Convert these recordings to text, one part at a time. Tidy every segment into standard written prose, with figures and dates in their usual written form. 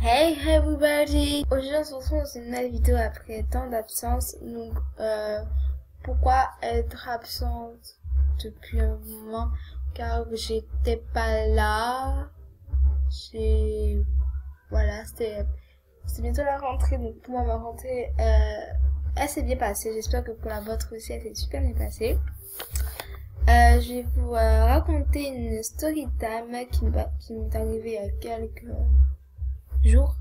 Hey everybody! Aujourd'hui on se retrouve dans une nouvelle vidéo après tant d'absence. Donc pourquoi être absente depuis un moment? Car j'étais pas là. Voilà, c'était bientôt la rentrée. Donc pour moi ma rentrée elle s'est bien passée. J'espère que pour la vôtre aussi elle s'est super bien passée. Je vais vous raconter une story time qui m'est arrivée il y a quelques jours.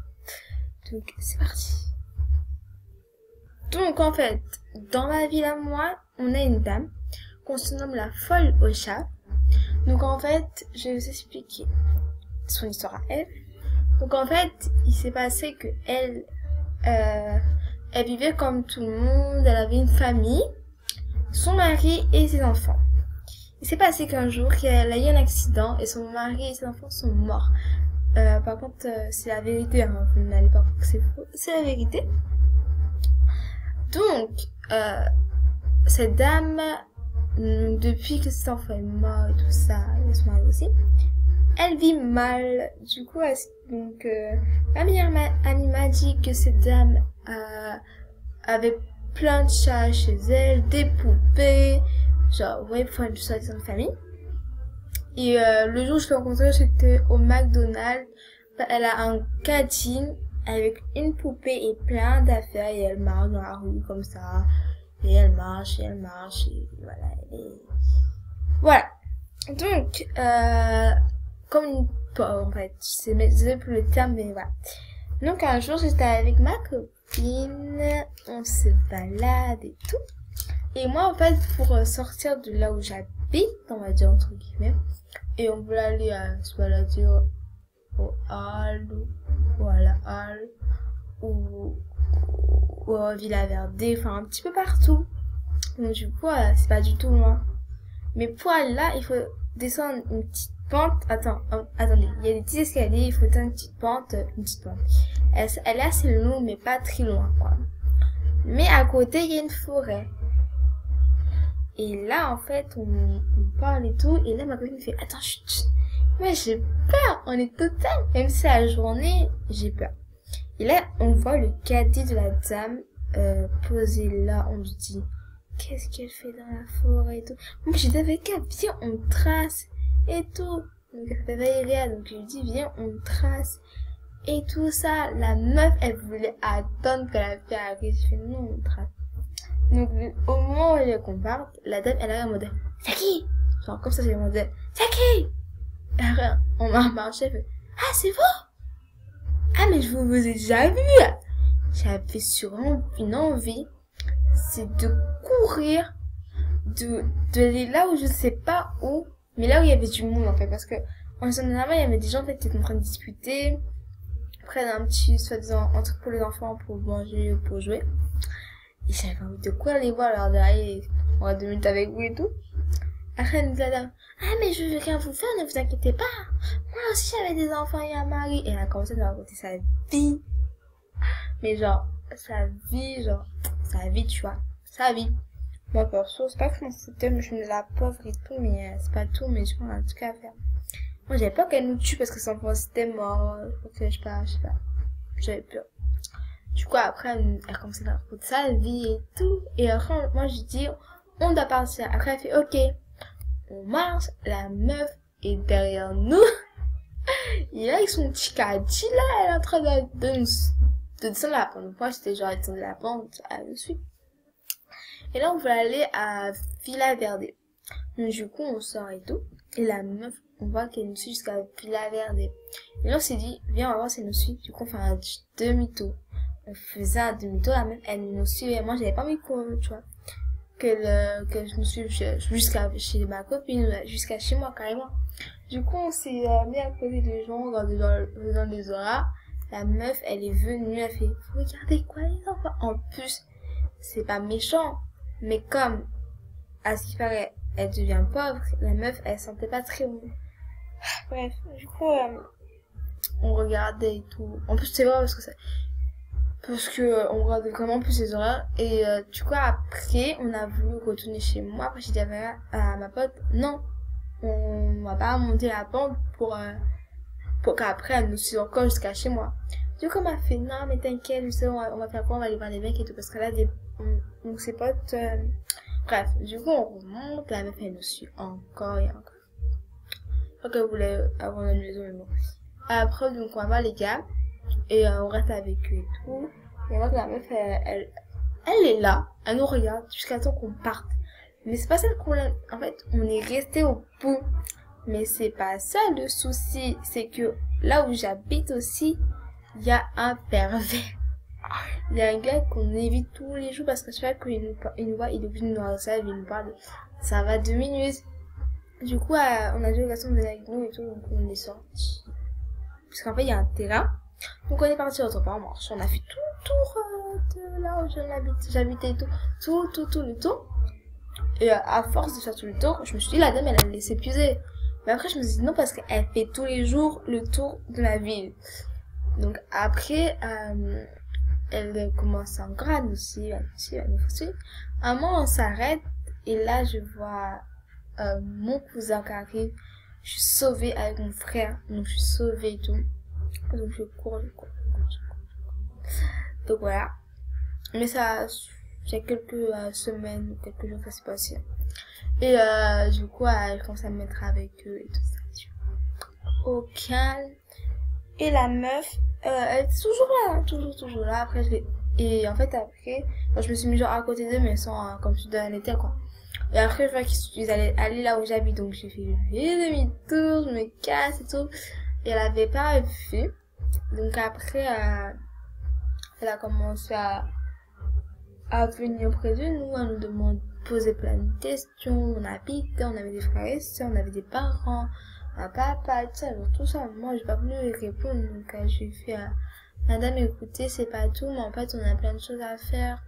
Donc c'est parti. Donc en fait, dans ma ville à moi, on a une dame qu'on se nomme la folle au chat. Donc en fait, je vais vous expliquer son histoire à elle. Donc en fait, il s'est passé que elle vivait comme tout le monde, elle avait une famille, son mari et ses enfants. Il s'est passé qu'un jour, elle a eu un accident et son mari et ses enfants sont morts. Par contre, c'est la vérité, hein. Vous n'allez pas croire que c'est faux, c'est la vérité. Donc, cette dame, depuis que cet enfant est mort et tout ça, et son mari aussi, elle vit mal. Du coup, ma meilleure amie m'a dit que cette dame avait plein de chats chez elle, des poupées, genre, ouais, pour une chose de famille. Et le jour où je l'ai rencontrée, j'étais au McDonald's. Elle a un caddie avec une poupée et plein d'affaires et elle marche dans la rue comme ça. Et elle marche et voilà. Voilà. Donc, comme une pauvre en fait. C'est plus le terme, mais voilà. Donc un jour, j'étais avec ma copine, on se balade et tout. Et moi en fait, pour sortir de là où j'habite, on va dire entre guillemets, et on voulait aller se balader au hall, ou à la halle, ou à Villa Verde, enfin un petit peu partout. Donc du coup, c'est pas du tout loin. Mais pour aller là, il faut descendre une petite pente. Attendez, il y a des petits escaliers, il faut descendre une petite pente. Elle est assez longue, mais pas très loin, quoi. Mais à côté, il y a une forêt. Et là, en fait, on parle et tout. Et là, ma copine me fait, attends, chut. Moi, j'ai peur. On est total. Même si c'est la journée, j'ai peur. Et là, on voit le caddie de la dame posé là. On se dit, qu'est-ce qu'elle fait dans la forêt et tout. Moi, j'ai dit avec elle, viens, on trace et tout. Donc, elle fait Valéria. Donc, je lui dis, viens, on trace et tout ça. La meuf, elle voulait attendre que la fille arrive. Je fais, non, on trace. Donc, au moment où elle compare, la dame, elle arrive en mode, c'est qui? Genre, comme ça, j'ai demandé, c'est qui? Alors, on m'a marché, elle fait, ah, c'est vous? Ah, mais je vous ai déjà vu. J'avais sûrement une envie, c'est de courir, d'aller là où je sais pas où, mais là où il y avait du monde, en fait, parce que, en général, il y avait des gens, en fait, qui étaient en train de discuter, près d'un petit, soi-disant, un truc pour les enfants, pour manger, pour jouer. Et j'avais envie de quoi aller voir, alors derrière, on va 2 minutes avec vous et tout. Après, elle nous a dit, ah, mais je veux rien vous faire, ne vous inquiétez pas. Moi aussi, j'avais des enfants et un mari. Et elle a commencé à nous raconter sa vie. Mais genre, sa vie, tu vois. Sa vie. Moi, perso, c'est pas que je m'en foutais, mais je suis de la pauvre et tout, mais c'est pas tout, mais je pense un truc à faire. Moi, j'avais peur qu'elle nous tue parce que son enfant c'était mort. Je sais pas. J'avais peur. Du coup, après, elle commençait à raconter sa vie et tout. Et après, moi, je dis, on doit partir. Après, elle fait, ok. On marche, la meuf est derrière nous. Et là, avec son petit caddie, là, elle est en train de descendre la pente. Moi, j'étais genre, descendre la pente, elle me suit. Et là, on va aller à Villa Verde. Donc, du coup, on sort et tout. Et la meuf, on voit qu'elle nous suit jusqu'à Villa Verde. Et là, on s'est dit, viens, on va voir si elle nous suit. Du coup, on fait un demi-tour. On faisait un demi-tour, la meuf, elle nous suivait. Moi, j'avais pas envie de courir, tu vois. Que je me suis jusqu'à chez ma copine, jusqu'à chez moi carrément. Du coup, on s'est mis à côté des gens, dans les horaires. La meuf, elle est venue, elle fait, regardez quoi les enfants. En plus, c'est pas méchant, mais comme, à ce qu'il paraît, elle devient pauvre, la meuf, elle sentait pas très bon. Bref, du coup, on regardait et tout. En plus, c'est vrai parce que on regardait vraiment plus les horaires et du coup après on a voulu retourner chez moi. Après j'ai dit à ma pote, non, on va pas monter la pente pour qu'après elle nous suive encore jusqu'à chez moi. Du coup, on m'a fait, non, mais t'inquiète, je sais, on va faire quoi, on va aller voir les mecs et tout, parce qu'elle a donc ses potes, bref, du coup, on remonte, la meuf, elle nous suit encore et encore. Je crois qu'elle voulait avoir une maison, mais bon. Après, donc, on va voir les gars, et on reste avec eux et tout. Et moi, la meuf, elle est là, elle nous regarde jusqu'à temps qu'on parte. Mais c'est pas ça le problème. En fait, on est resté au bout. Mais c'est pas ça le souci. C'est que là où j'habite aussi, il y a un pervers. Il y a un gars qu'on évite tous les jours parce que chaque fois qu'il nous voit, il est obligé de nous harceler, il nous parle. Ça va 2 minutes. Du coup, on a deux garçons venus avec nous et tout, donc on est sortis. Parce qu'en fait, il y a un terrain. Donc on est parti autre part, on marche. On a fait tout le tour de là où j'habitais et tout. Tout le tour. Et à force de faire tout le tour, je me suis dit, la dame, elle allait s'épuiser. Mais après, je me suis dit non, parce qu'elle fait tous les jours le tour de la ville. Donc après, elle commence encore à nous suivre. À un moment, on s'arrête. Et là, je vois mon cousin qui arrive. Je suis sauvée avec mon frère. Donc, je suis sauvée et tout. Donc, je cours. Donc, voilà. Mais ça, il y a quelques semaines ou quelques jours que ça s'est passé. Et du coup, je commence à me mettre avec eux et tout ça. Au calme. Et la meuf, elle est toujours là, toujours là. Après, et en fait, après, je me suis mis genre à côté d'eux, mais sans, comme si de rien n'était, quoi. Et après, je vois qu'ils allaient aller là où j'habite, donc j'ai fait demi-tour, je me casse et tout. Et elle avait pas vu. Donc après, elle a commencé à venir près de nous, à nous demander, poser plein de questions. On habitait, on avait des frères et sœurs, on avait des parents, un papa, tout ça. Moi, j'ai pas voulu lui répondre, donc je lui ai fait, madame, écoutez, c'est pas tout, mais en fait, on a plein de choses à faire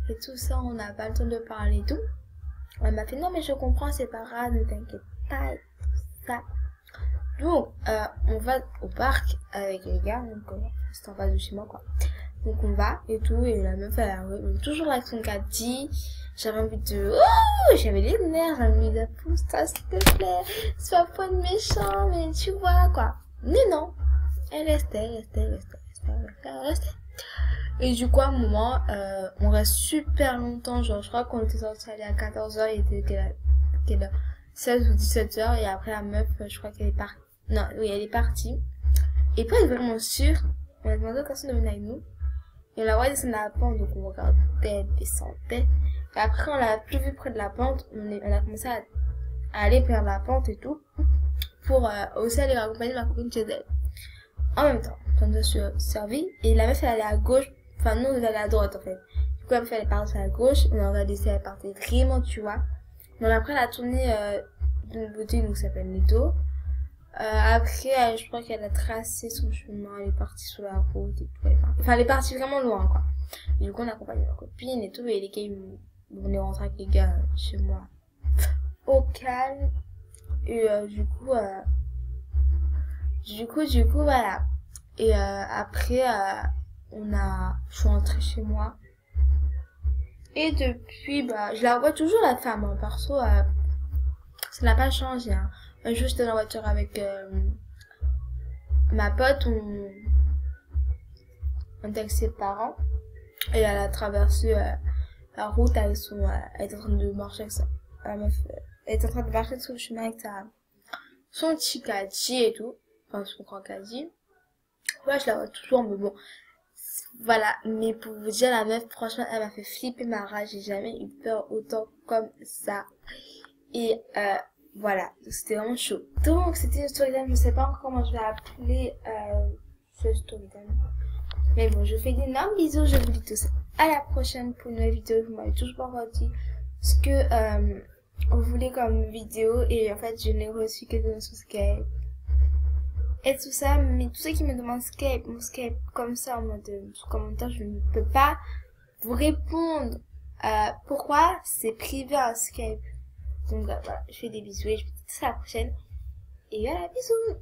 et tout ça, on n'a pas le temps de parler et tout. Elle m'a fait, non, mais je comprends, c'est pas grave, ne t'inquiète pas et tout ça. Donc, on va au parc avec les gars, donc c'est en face de chez moi, quoi. Donc on va et tout, et la meuf elle arrive toujours avec son caddie. J'avais envie de... Oh, j'avais les nerfs, j'avais envie de pousse-toi s'il te plaît, sois pas de méchant, mais tu vois quoi. Mais non, elle restait. Et du coup à un moment, on reste super longtemps, genre je crois qu'on était sortis à 14h, il était quelle heure 16 ou 17h, et après la meuf, je crois qu'elle est partie. Non, oui, elle est partie. Et pas être vraiment sûre, on a demandé aux personnes de venir avec nous. Et on la voyait descendre la pente, donc on regardait, descendait. Et après, on l'a plus vu près de la pente, on a commencé à aller vers la pente et tout, pour aussi aller accompagner ma copine chez elle. En même temps, on nous a servi, et la meuf elle allait à gauche, enfin nous on allait à droite en fait. Du coup la meuf elle est partie à gauche, on a laissé elle partir vraiment, tu vois. Donc après elle a tourné d'une boutique qui s'appelle Netto. Après, je crois qu'elle a tracé son chemin, elle est partie sur la route et tout. Elle est partie vraiment loin, quoi. Et du coup, on a accompagné ma copine et tout, et les gars, on est rentré avec les gars chez moi. Au calme. Et du coup, voilà. Et après, je suis rentrée chez moi. Et depuis, je la vois toujours la femme, hein, perso, ça n'a pas changé, hein. Un jour, j'étais dans la voiture avec ma pote, on était avec ses parents, et elle a traversé la route avec elle était en train de marcher avec ça. La meuf, elle était en train de marcher sur le chemin avec son petit caddie et tout, enfin son grand caddie. Ouais, je la vois toujours, mais bon, voilà. Mais pour vous dire, la meuf, franchement, elle m'a fait flipper ma rage, j'ai jamais eu peur autant comme ça. Et voilà, c'était vraiment chaud. Donc, c'était une story time. Je sais pas encore comment je vais appeler ce story time. Mais bon, je fais d'énormes bisous. Je vous dis tout ça. À la prochaine pour une nouvelle vidéo. Vous m'avez toujours pas encore dit ce que vous voulez comme vidéo. Et en fait, je n'ai reçu que de sur Skype. Et tout ça. Mais tous ceux qui me demandent mon Skype comme ça en mode commentaire, je ne peux pas vous répondre. Pourquoi c'est privé un Skype. Donc voilà, je fais des bisous et je vous dis à la prochaine. Et voilà, bisous.